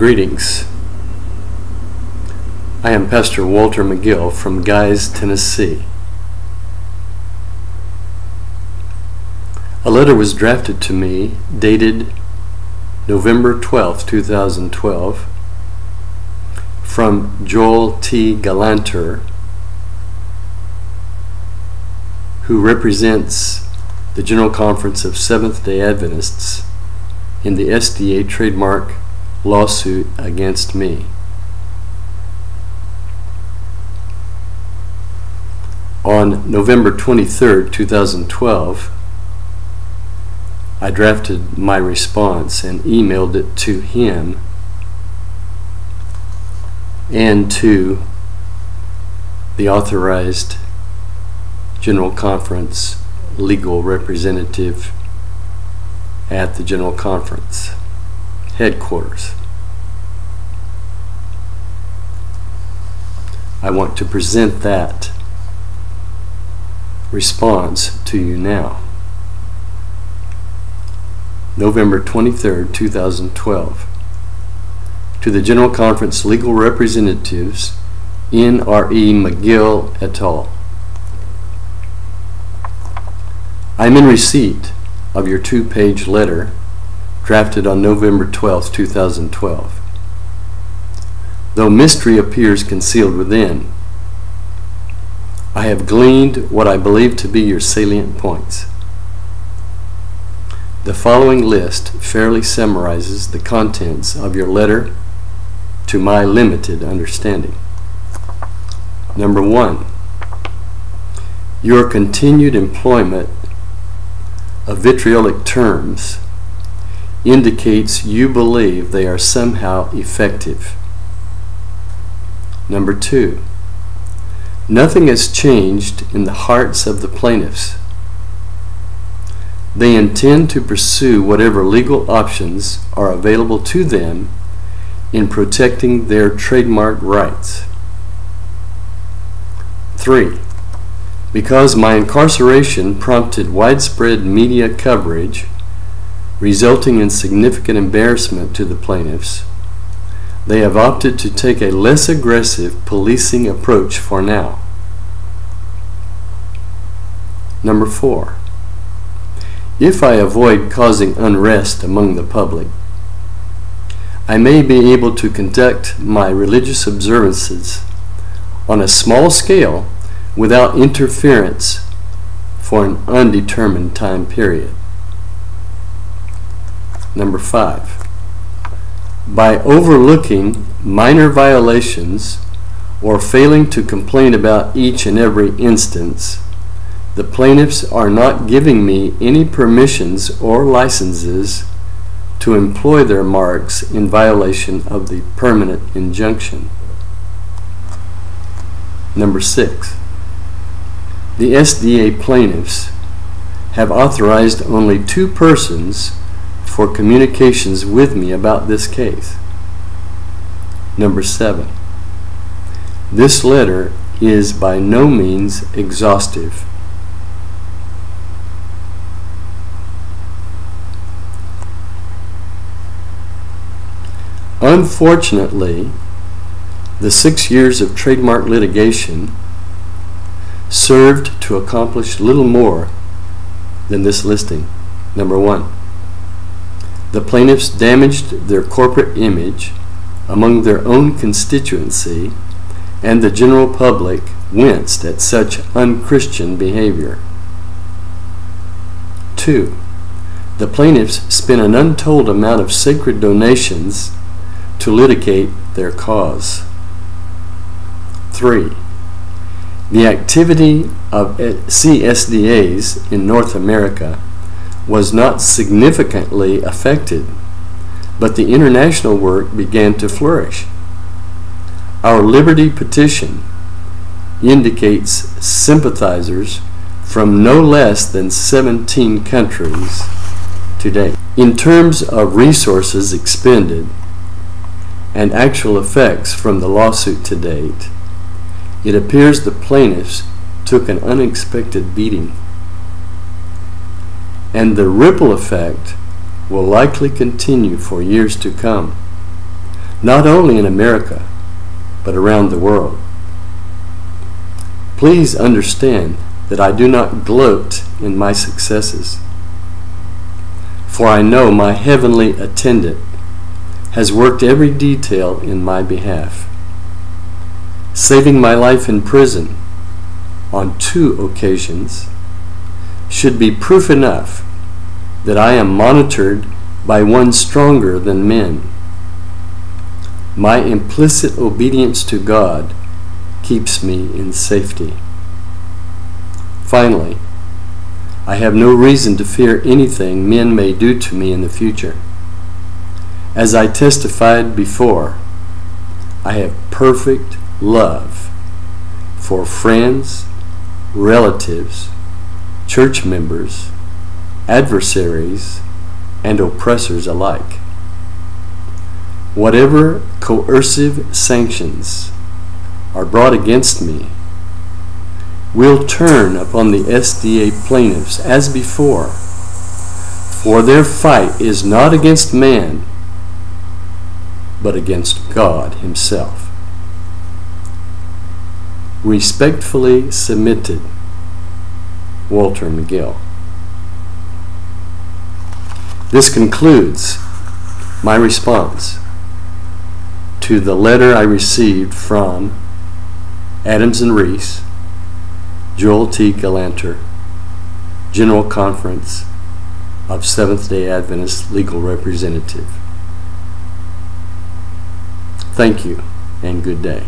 Greetings. I am Pastor Walter McGill from Guys, Tennessee. A letter was drafted to me dated November 12, 2012 from Joel T. Galanter, who represents the General Conference of Seventh-day Adventists in the SDA trademark lawsuit against me. On November 23, 2012, I drafted my response and emailed it to him and to the authorized General Conference legal representative at the General Conference headquarters. I want to present that response to you now. November 23, 2012. To the General Conference legal representatives, N.R.E. McGill et al. I am in receipt of your two-page letter drafted on November 12, 2012. Though mystery appears concealed within, I have gleaned what I believe to be your salient points. The following list fairly summarizes the contents of your letter to my limited understanding. Number 1, your continued employment of vitriolic terms indicates you believe they are somehow effective. Number 2, nothing has changed in the hearts of the plaintiffs. They intend to pursue whatever legal options are available to them in protecting their trademark rights. 3, because my incarceration prompted widespread media coverage resulting in significant embarrassment to the plaintiffs, they have opted to take a less aggressive policing approach for now. Number 4, if I avoid causing unrest among the public, I may be able to conduct my religious observances on a small scale without interference for an undetermined time period. Number 5, by overlooking minor violations or failing to complain about each and every instance, the plaintiffs are not giving me any permissions or licenses to employ their marks in violation of the permanent injunction. Number 6, the SDA plaintiffs have authorized only 2 persons for communications with me about this case. Number 7, this letter is by no means exhaustive. Unfortunately, the 6 years of trademark litigation served to accomplish little more than this listing. Number 1, the plaintiffs damaged their corporate image among their own constituency, and the general public winced at such unchristian behavior. 2, the plaintiffs spent an untold amount of sacred donations to litigate their cause. 3, the activity of CSDAs in North America was not significantly affected, but the international work began to flourish. Our Liberty petition indicates sympathizers from no less than 17 countries today. In terms of resources expended and actual effects from the lawsuit to date, it appears the plaintiffs took an unexpected beating, and the ripple effect will likely continue for years to come. not only in America, but around the world. Please understand that I do not gloat in my successes, for I know my heavenly attendant has worked every detail in my behalf. Saving my life in prison on 2 occasions should be proof enough that I am monitored by one stronger than men. My implicit obedience to God keeps me in safety. Finally, I have no reason to fear anything men may do to me in the future. As I testified before, I have perfect love for friends, relatives, church members, adversaries, and oppressors alike. Whatever coercive sanctions are brought against me will turn upon the SDA plaintiffs as before, for their fight is not against man, but against God Himself. Respectfully submitted, Walter McGill. This concludes my response to the letter I received from Adams and Reece, Joel T. Galanter, General Conference of Seventh-day Adventist Legal Representative. Thank you and good day.